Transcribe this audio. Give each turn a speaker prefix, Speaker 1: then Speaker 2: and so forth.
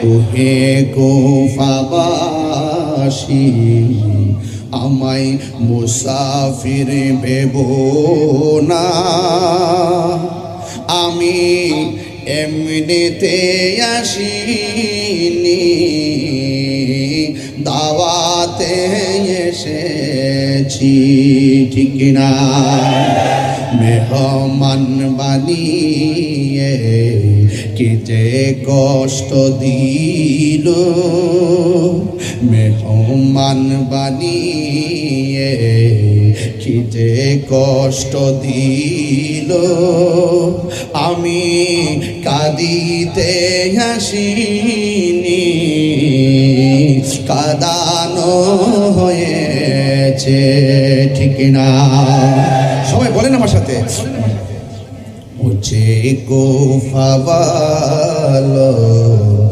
Speaker 1: ওহে কুফাবাসী আমায় মুসাফির ভেবো না, আমি এমনিতে আসিনি, দাওয়াতে এসেছি। ঠিক না? মেহমান বানিয়ে কি যে কষ্ট দিল, মেহমান বানিয়ে কি যে কষ্ট দিল, আমি কাঁদিতে আসিনি, কাঁদানো হয়েছে। ঠিক না? সবাই বলেন আমার সাথে, মুঝে কুফা वालों